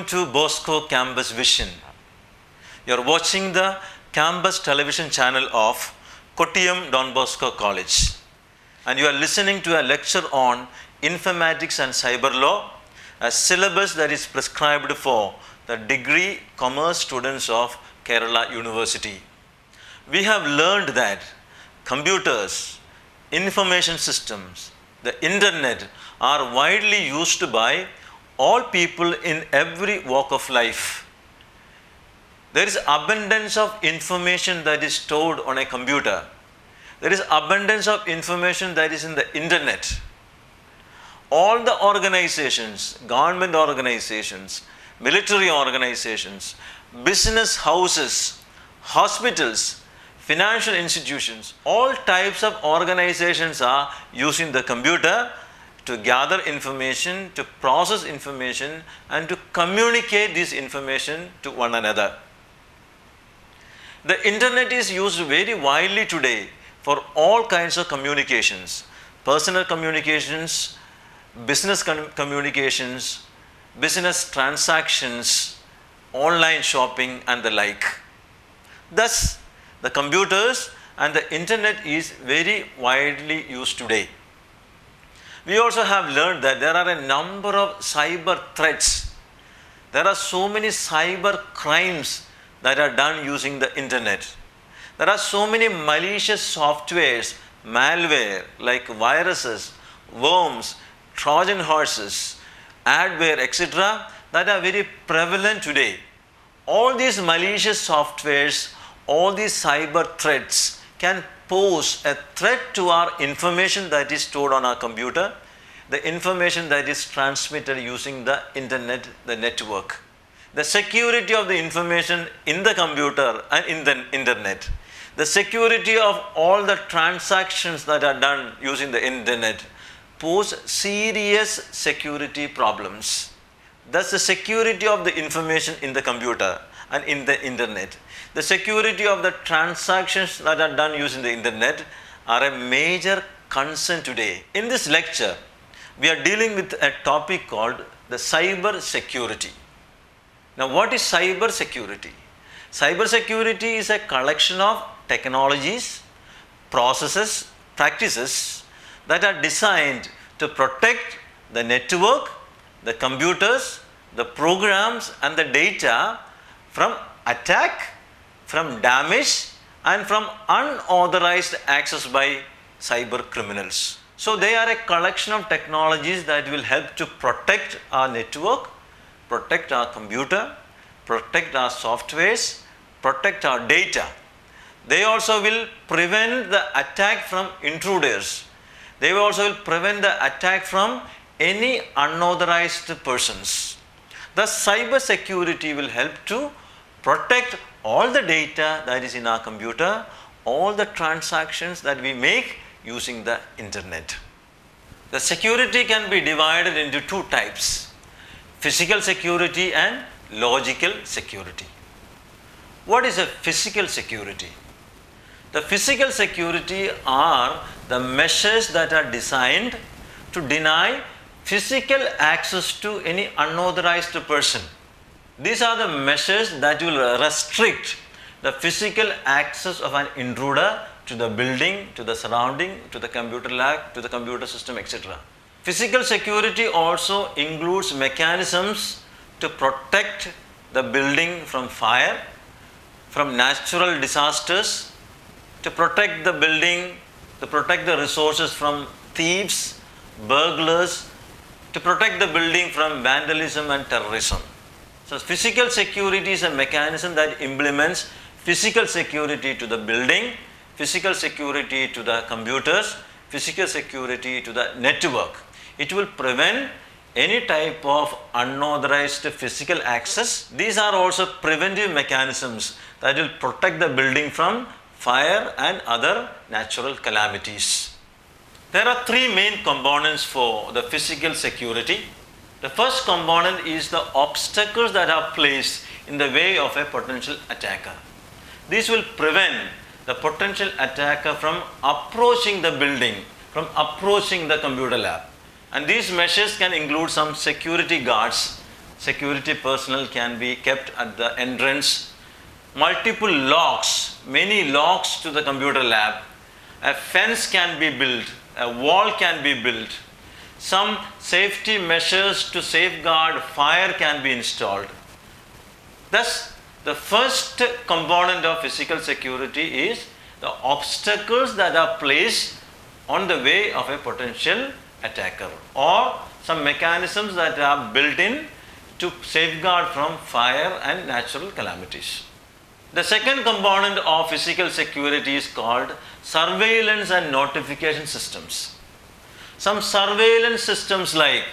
Welcome to Bosco Campus Vision. You are watching the campus television channel of Kottayam Don Bosco College, and you are listening to a lecture on Informatics and Cyber Law, a syllabus that is prescribed for the degree commerce students of Kerala University. We have learned that computers, information systems, the internet are widely used by all people in every walk of life. There is abundance of information that is stored on a computer. There is abundance of information that is in the internet. All the organizations, government organizations, military organizations, business houses, hospitals, financial institutions, all types of organizations are using the computer to gather information, to process information, and to communicate this information to one another. The internet is used very widely today for all kinds of communications, personal communications, business communications, business transactions, online shopping, and the like. Thus, the computers and the internet is very widely used today. We also have learned that there are a number of cyber threats. There are so many cyber crimes that are done using the internet. There are so many malicious softwares, malware like viruses, worms, Trojan horses, adware, etc. that are very prevalent today. All these malicious softwares, all these cyber threats can pose a threat to our information that is stored on our computer, the information that is transmitted using the internet, the network, the security of the information in the computer and in the internet, the security of all the transactions that are done using the internet pose serious security problems. Thus, the security of the information in the computer and in the internet, the security of the transactions that are done using the internet are a major concern today. In this lecture, we are dealing with a topic called the cyber security. Now, what is cyber security? Cyber security is a collection of technologies, processes, practices that are designed to protect the network, the computers, the programs, and the data from attack, from damage, and from unauthorized access by cyber criminals. So, they are a collection of technologies that will help to protect our network, protect our computer, protect our softwares, protect our data. They also will prevent the attack from intruders. They also will prevent the attack from any unauthorized persons. Thus, cyber security will help to protect all the data that is in our computer, all the transactions that we make using the internet. The security can be divided into two types: physical security and logical security. What is a physical security? The physical security are the measures that are designed to deny physical access to any unauthorized person. These are the measures that will restrict the physical access of an intruder to the building, to the surrounding, to the computer lab, to the computer system, etc. Physical security also includes mechanisms to protect the building from fire, from natural disasters, to protect the building, to protect the resources from thieves, burglars, to protect the building from vandalism and terrorism. So, physical security is a mechanism that implements physical security to the building, physical security to the computers, physical security to the network. It will prevent any type of unauthorized physical access. These are also preventive mechanisms that will protect the building from fire and other natural calamities. There are three main components for the physical security. The first component is the obstacles that are placed in the way of a potential attacker. These will prevent the potential attacker from approaching the building, from approaching the computer lab. And these measures can include some security guards, security personnel can be kept at the entrance, multiple locks, many locks to the computer lab, a fence can be built, a wall can be built, some safety measures to safeguard fire can be installed. Thus, the first component of physical security is the obstacles that are placed on the way of a potential attacker, or some mechanisms that are built in to safeguard from fire and natural calamities. The second component of physical security is called surveillance and notification systems. Some surveillance systems like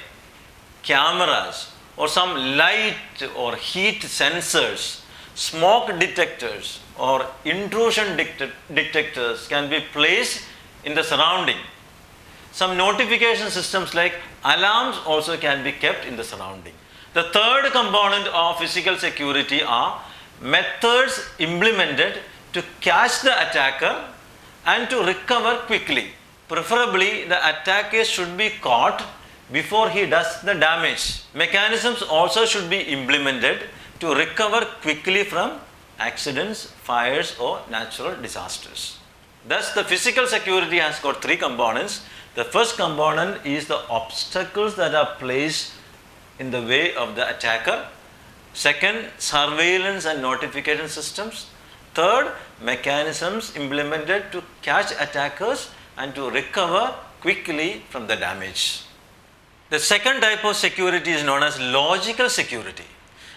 cameras or some light or heat sensors, smoke detectors or intrusion detectors can be placed in the surrounding. Some notification systems like alarms also can be kept in the surrounding. The third component of physical security are methods implemented to catch the attacker and to recover quickly. Preferably, the attacker should be caught before he does the damage. Mechanisms also should be implemented to recover quickly from accidents, fires or natural disasters. Thus, the physical security has got three components. The first component is the obstacles that are placed in the way of the attacker. Second, surveillance and notification systems. Third, mechanisms implemented to catch attackers and to recover quickly from the damage. The second type of security is known as logical security.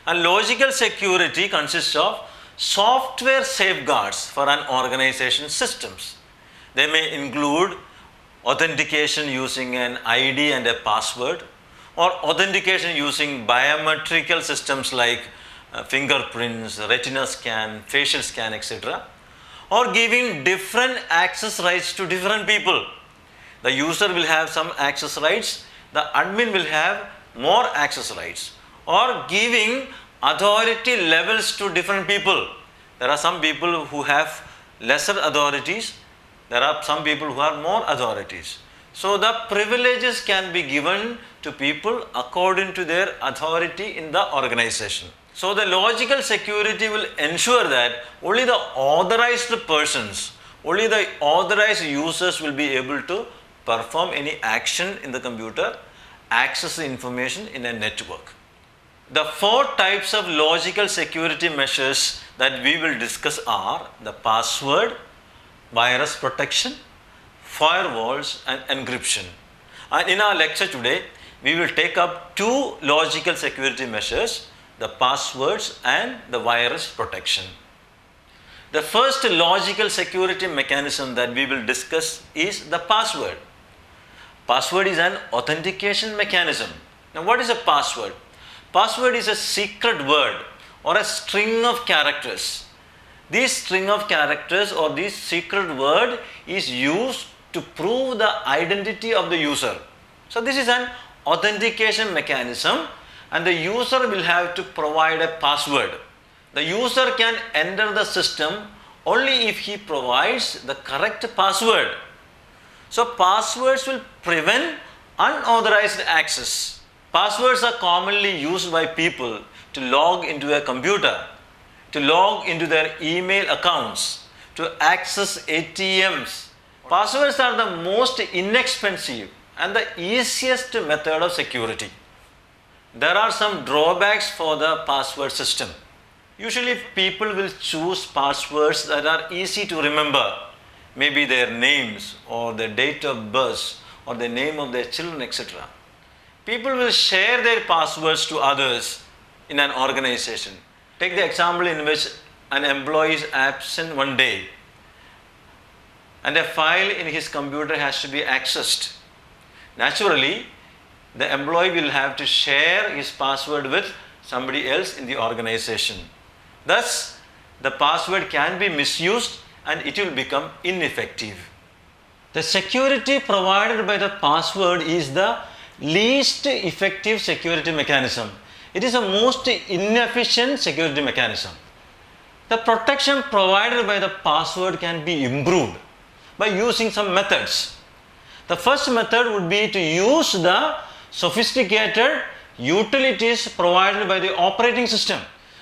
And logical security consists of software safeguards for an organization's systems. They may include authentication using an ID and a password, or authentication using biometrical systems like fingerprints, retina scan, facial scan, etc., or giving different access rights to different people. The user will have some access rights, the admin will have more access rights, or giving authority levels to different people. There are some people who have lesser authorities, there are some people who have more authorities. So the privileges can be given to people according to their authority in the organization. So the logical security will ensure that only the authorized persons, only the authorized users will be able to perform any action in the computer, access the information in a network. The four types of logical security measures that we will discuss are the password, virus protection, firewalls and encryption. And in our lecture today, we will take up two logical security measures, the passwords and the virus protection. The first logical security mechanism that we will discuss is the password. Password is an authentication mechanism. Now, what is a password? Password is a secret word or a string of characters. This string of characters or this secret word is used to prove the identity of the user. So this is an authentication mechanism and the user will have to provide a password. The user can enter the system only if he provides the correct password. So passwords will prevent unauthorized access. Passwords are commonly used by people to log into a computer, to log into their email accounts, to access ATMs. Passwords are the most inexpensive and the easiest method of security. There are some drawbacks for the password system. Usually people will choose passwords that are easy to remember, maybe their names or their date of birth or the name of their children, etc. People will share their passwords to others in an organization. Take the example in which an employee is absent one day and a file in his computer has to be accessed. Naturally, the employee will have to share his password with somebody else in the organization. Thus, the password can be misused and it will become ineffective. The security provided by the password is the least effective security mechanism. It is the most inefficient security mechanism. The protection provided by the password can be improved by using some methods. The first method would be to use the sophisticated utilities provided by the operating system.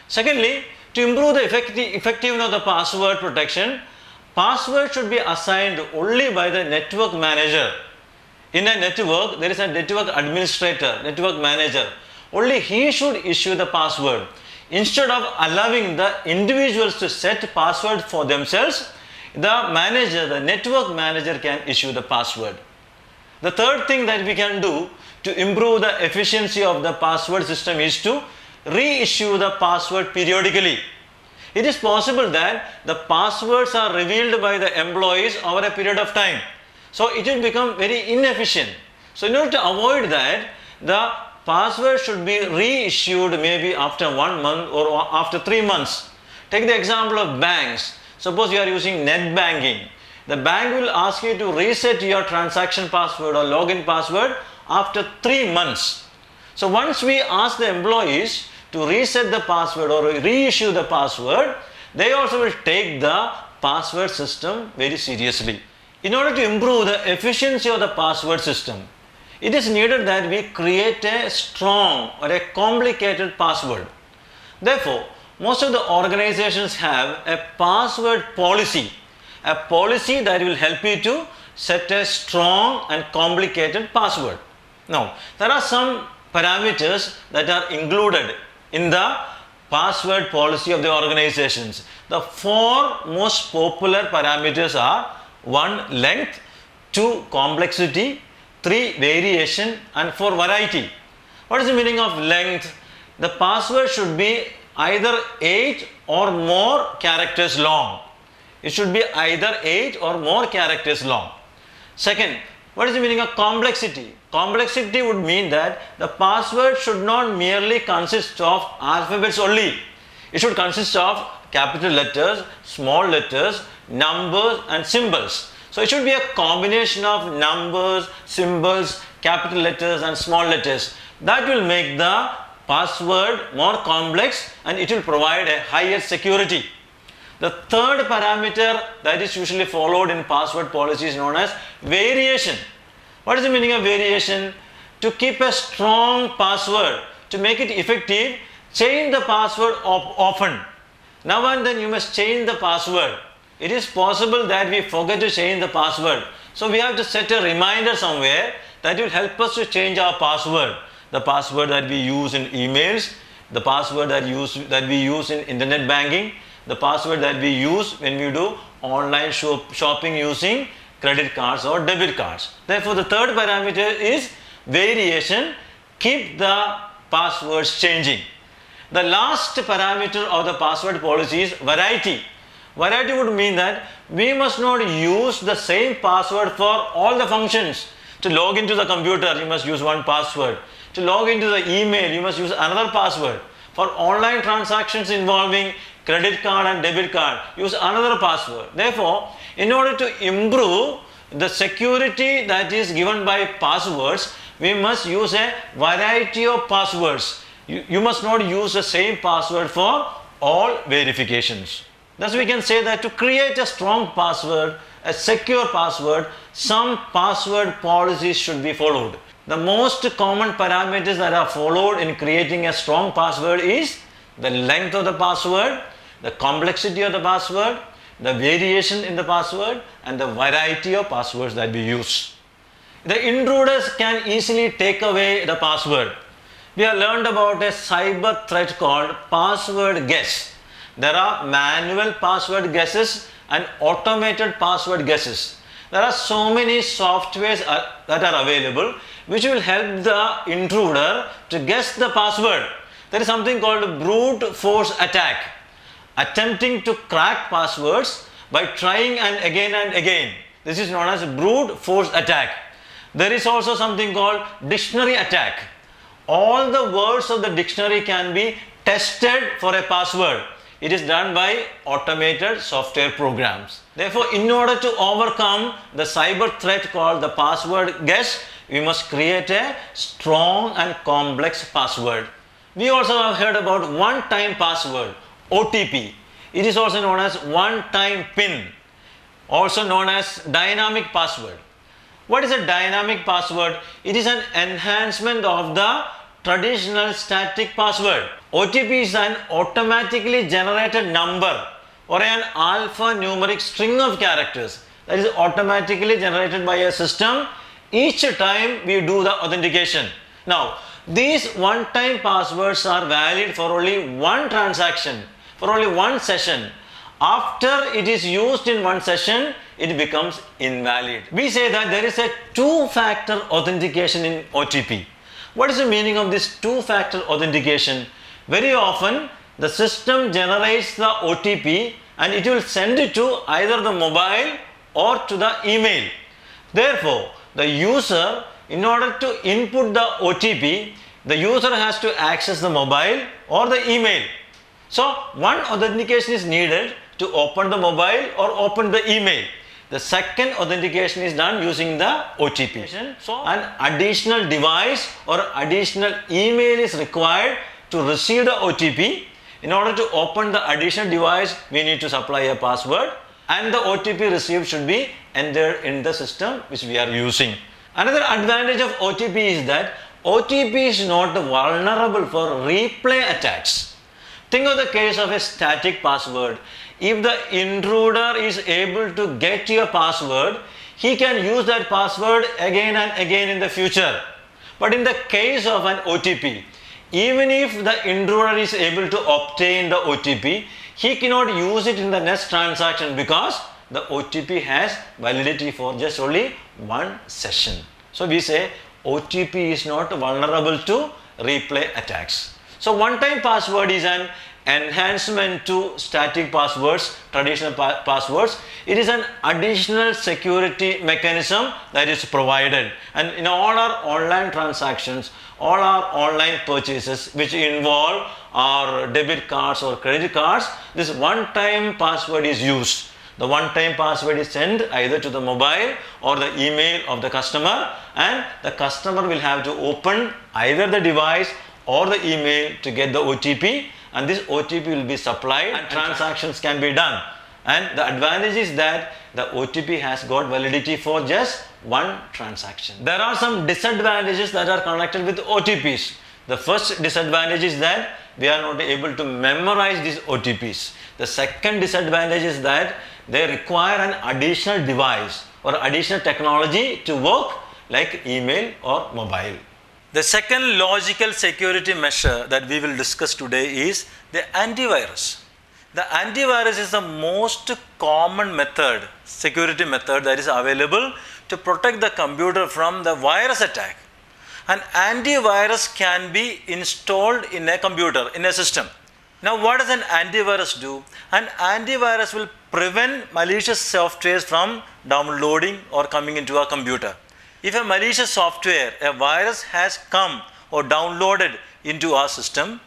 Secondly, to improve the effectiveness of the password protection, password should be assigned only by the network manager. In a network, there is a network administrator, network manager. Only he should issue the password. Instead of allowing the individuals to set password for themselves, the network manager can issue the password. The third thing that we can do to improve the efficiency of the password system is to reissue the password periodically. It is possible that the passwords are revealed by the employees over a period of time. So it will become very inefficient. So in order to avoid that, the password should be reissued maybe after 1 month or after 3 months. Take the example of banks. Suppose you are using net banking. The bank will ask you to reset your transaction password or login password after 3 months. So once we ask the employees to reset the password or reissue the password, they also will take the password system very seriously. In order to improve the efficiency of the password system, it is needed that we create a strong or a complicated password. Therefore, most of the organizations have a password policy, a policy that will help you to set a strong and complicated password. Now, there are some parameters that are included in the password policy of the organizations. The 4 most popular parameters are 1. Length, 2. Complexity, 3. Variation, and 4. Variety. What is the meaning of length? The password should be either 8 or more characters long. It should be either 8 or more characters long. Second, what is the meaning of complexity? Complexity would mean that the password should not merely consist of alphabets only. It should consist of capital letters, small letters, numbers and symbols. So it should be a combination of numbers, symbols, capital letters and small letters. That will make the password more complex and it will provide a higher security. The third parameter that is usually followed in password policy is known as variation. What is the meaning of variation? To keep a strong password, to make it effective, change the password often. Now and then you must change the password. It is possible that we forget to change the password. So we have to set a reminder somewhere that will help us to change our password. The password that we use in emails, the password that we use in internet banking, the password that we use when we do online shopping using credit cards or debit cards. Therefore, the third parameter is variation. Keep the passwords changing. The last parameter of the password policy is variety. Variety would mean that we must not use the same password for all the functions. To log into the computer, you must use one password. To log into the email, you must use another password. For online transactions involving credit card and debit card, use another password. Therefore, in order to improve the security that is given by passwords, we must use a variety of passwords. You must not use the same password for all verifications. Thus, we can say that to create a strong password, a secure password, some password policies should be followed. The most common parameters that are followed in creating a strong password is the length of the password, the complexity of the password, the variation in the password, and the variety of passwords that we use. The intruders can easily take away the password. We have learned about a cyber threat called password guess. There are manual password guesses and automated password guesses. There are so many softwares that are available which will help the intruder to guess the password. There is something called brute force attack, attempting to crack passwords by trying and again. This is known as brute force attack. There is also something called dictionary attack. All the words of the dictionary can be tested for a password. It is done by automated software programs. Therefore, in order to overcome the cyber threat called the password guess, we must create a strong and complex password. We also have heard about one-time password, OTP. It is also known as one-time PIN, also known as dynamic password. What is a dynamic password? It is an enhancement of the traditional static password. OTP is an automatically generated number or an alphanumeric string of characters that is automatically generated by a system each time we do the authentication. Now, these one-time passwords are valid for only one transaction, for only one session. After it is used in one session, it becomes invalid. We say that there is a two-factor authentication in OTP. What is the meaning of this two-factor authentication? Very often, the system generates the OTP and it will send it to either the mobile or to the email. Therefore, the user, in order to input the OTP, the user has to access the mobile or the email. So, one authentication is needed to open the mobile or open the email. The second authentication is done using the OTP. So, an additional device or additional email is required to receive the OTP. In order to open the additional device, we need to supply a password and the OTP received should be entered in the system which we are using. Another advantage of OTP is that OTP is not vulnerable for replay attacks. Think of the case of a static password. If the intruder is able to get your password, he can use that password again and again in the future. But in the case of an OTP, even if the intruder is able to obtain the OTP, he cannot use it in the next transaction because the OTP has validity for just only one session. So we say OTP is not vulnerable to replay attacks. So one-time password is an enhancement to static passwords, traditional passwords. It is an additional security mechanism that is provided, and in all our online transactions, all our online purchases which involve our debit cards or credit cards, this one-time password is used. The one-time password is sent either to the mobile or the email of the customer, and the customer will have to open either the device or the email to get the OTP, and this OTP will be supplied and transactions can be done. And the advantage is that the OTP has got validity for just one transaction. There are some disadvantages that are connected with OTPs. The first disadvantage is that we are not able to memorize these OTPs. The second disadvantage is that they require an additional device or additional technology to work like email or mobile. The second logical security measure that we will discuss today is the antivirus. The antivirus is the most common method, security method that is available to protect the computer from the virus attack. An antivirus can be installed in a computer, in a system. Now what does an antivirus do? An antivirus will prevent malicious software from downloading or coming into a computer. If a malicious software, a virus has come or downloaded into our system,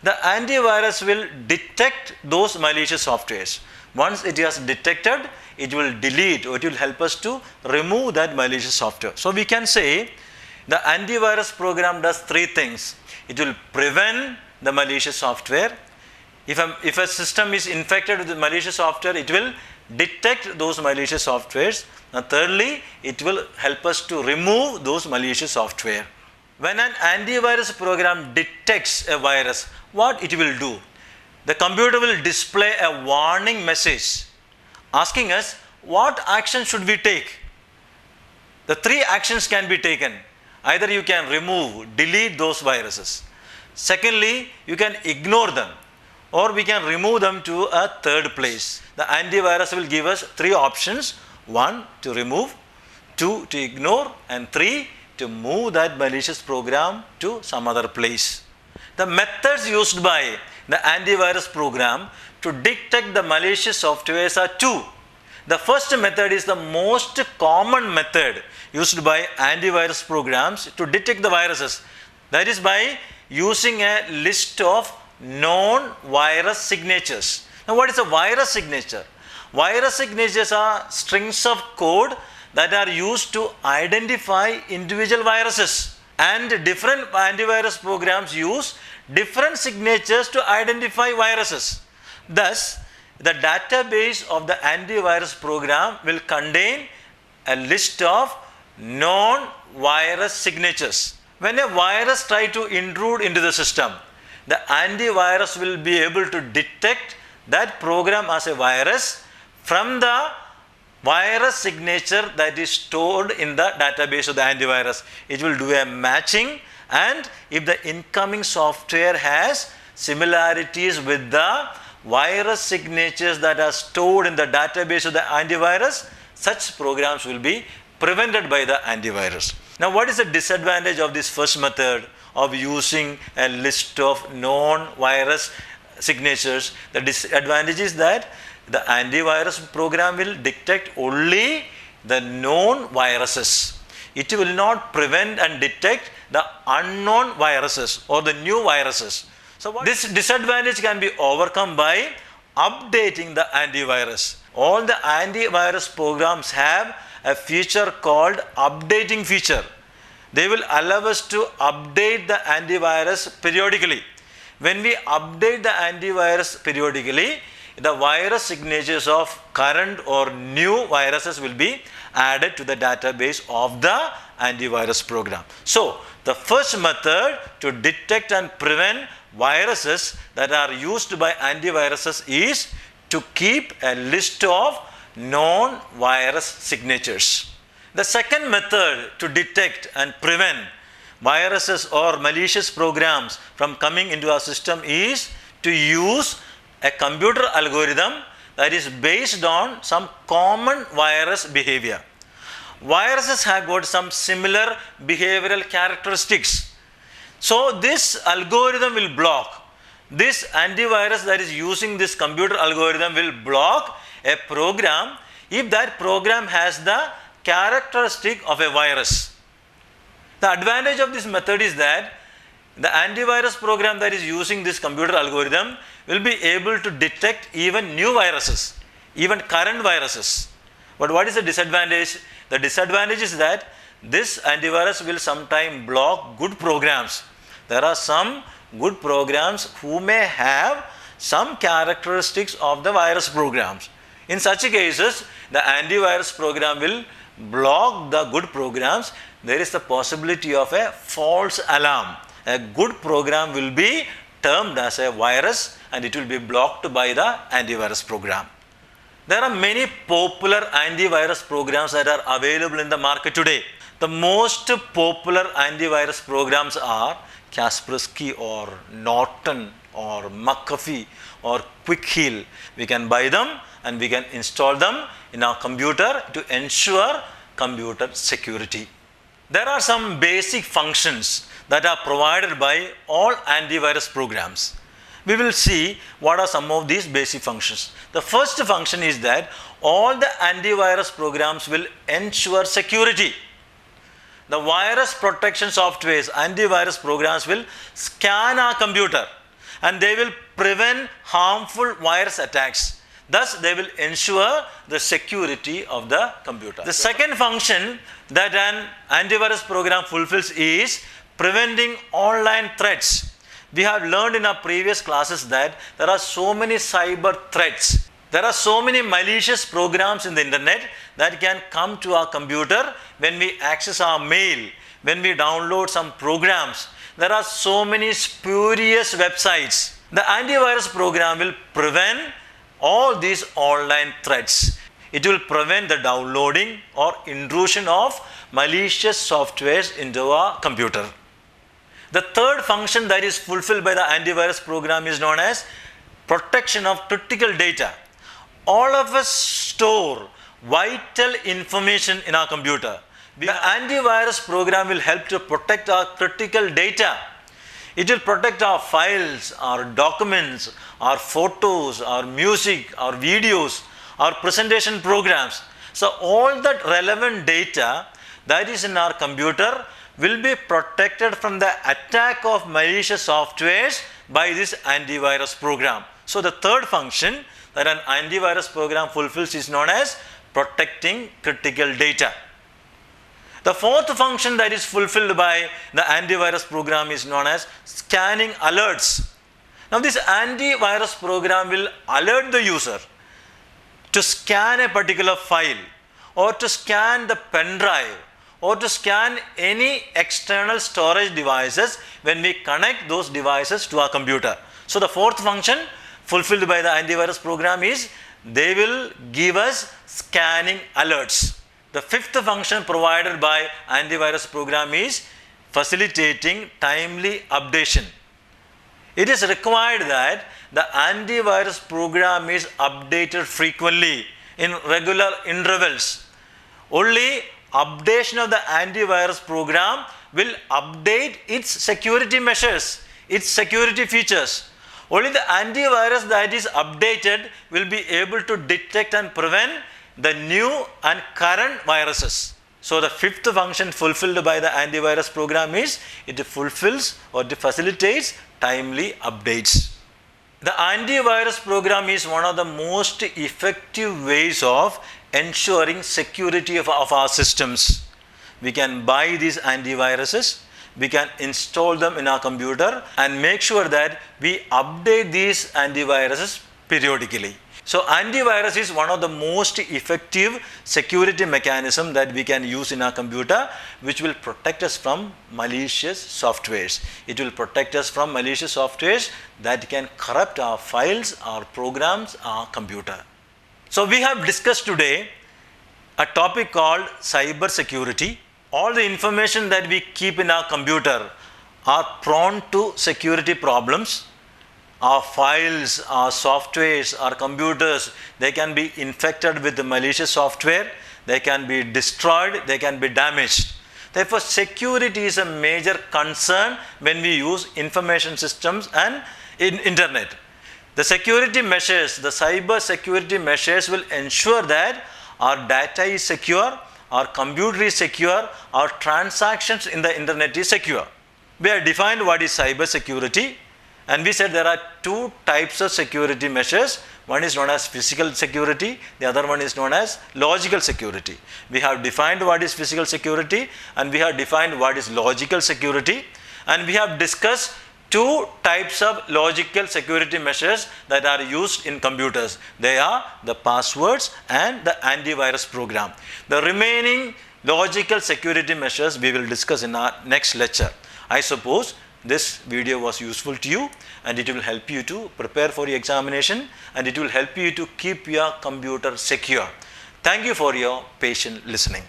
the antivirus will detect those malicious softwares. Once it has detected, it will delete or it will help us to remove that malicious software. So we can say the antivirus program does three things. It will prevent the malicious software. If a system is infected with malicious software, it will detect those malicious softwares. Now thirdly, it will help us to remove those malicious software. When an antivirus program detects a virus, what it will do? The computer will display a warning message asking us what action should we take. The three actions can be taken. Either you can remove, delete those viruses. Secondly, you can ignore them, or we can remove them to a third place. The antivirus will give us three options. 1, to remove, 2, to ignore, and 3, to move that malicious program to some other place. The methods used by the antivirus program to detect the malicious softwares are two. The first method is the most common method used by antivirus programs to detect the viruses. That is by using a list of known virus signatures. Now what is a virus signature? Virus signatures are strings of code that are used to identify individual viruses, and different antivirus programs use different signatures to identify viruses. Thus, the database of the antivirus program will contain a list of known virus signatures. When a virus tries to intrude into the system, the antivirus will be able to detect that program as a virus from the virus signature that is stored in the database of the antivirus. It will do a matching, and if the incoming software has similarities with the virus signatures that are stored in the database of the antivirus, such programs will be prevented by the antivirus. Now, what is the disadvantage of this first method of using a list of known virus signatures? The disadvantage is that the antivirus program will detect only the known viruses. It will not prevent and detect the unknown viruses or the new viruses. So this disadvantage can be overcome by updating the antivirus. All the antivirus programs have a feature called updating feature. They will allow us to update the antivirus periodically. When we update the antivirus periodically, the virus signatures of current or new viruses will be added to the database of the antivirus program. So, the first method to detect and prevent viruses that are used by antiviruses is to keep a list of known virus signatures. The second method to detect and prevent viruses or malicious programs from coming into our system is to use a computer algorithm that is based on some common virus behavior. Viruses have got some similar behavioral characteristics. So, this algorithm will block. This antivirus that is using this computer algorithm will block a program if that program has the characteristic of a virus. The advantage of this method is that the antivirus program that is using this computer algorithm will be able to detect even new viruses, even current viruses. But what is the disadvantage? The disadvantage is that this antivirus will sometimes block good programs. There are some good programs who may have some characteristics of the virus programs. In such cases, the antivirus program will block the good programs. There is the possibility of a false alarm. A good program will be termed as a virus and it will be blocked by the antivirus program. There are many popular antivirus programs that are available in the market today. The most popular antivirus programs are Kaspersky or Norton or McAfee or Quick Heal. We can buy them and we can install them in our computer to ensure computer security. There are some basic functions that are provided by all antivirus programs. We will see what are some of these basic functions. The first function is that all the antivirus programs will ensure security. The virus protection softwares, antivirus programs will scan our computer and they will prevent harmful virus attacks. Thus, they will ensure the security of the computer. The second function that an antivirus program fulfills is preventing online threats. We have learned in our previous classes that there are so many cyber threats. There are so many malicious programs in the internet that can come to our computer when we access our mail, when we download some programs. There are so many spurious websites. The antivirus program will prevent all these online threats. It will prevent the downloading or intrusion of malicious softwares into our computer. The third function that is fulfilled by the antivirus program is known as protection of critical data. All of us store vital information in our computer. The antivirus program will help to protect our critical data. It will protect our files, our documents, our photos, our music, our videos, our presentation programs. So all that relevant data that is in our computer will be protected from the attack of malicious softwares by this antivirus program. So the third function that an antivirus program fulfills is known as protecting critical data. The fourth function that is fulfilled by the antivirus program is known as scanning alerts. Now this antivirus program will alert the user to scan a particular file or to scan the pen drive or to scan any external storage devices when we connect those devices to our computer. So the fourth function fulfilled by the antivirus program is they will give us scanning alerts. The fifth function provided by antivirus program is facilitating timely updation. It is required that the antivirus program is updated frequently in regular intervals. Only updation of the antivirus program will update its security measures, its security features. Only the antivirus that is updated will be able to detect and prevent the new and current viruses. So the fifth function fulfilled by the antivirus program is it fulfills or it facilitates timely updates. The antivirus program is one of the most effective ways of ensuring security of our systems. We can buy these antiviruses, we can install them in our computer and make sure that we update these antiviruses periodically. So antivirus is one of the most effective security mechanism that we can use in our computer, which will protect us from malicious softwares. It will protect us from malicious softwares that can corrupt our files, our programs, our computer. So we have discussed today a topic called cyber security. All the information that we keep in our computer are prone to security problems. Our files, our softwares, our computers, they can be infected with the malicious software, they can be destroyed, they can be damaged. Therefore, security is a major concern when we use information systems and internet. The security measures, the cyber security measures will ensure that our data is secure, our computer is secure, our transactions in the internet is secure. We have defined what is cyber security. And we said there are two types of security measures. One is known as physical security, the other one is known as logical security. We have defined what is physical security and we have defined what is logical security, and we have discussed two types of logical security measures that are used in computers. They are the passwords and the antivirus program. The remaining logical security measures we will discuss in our next lecture. I suppose this video was useful to you and it will help you to prepare for your examination and it will help you to keep your computer secure. Thank you for your patient listening.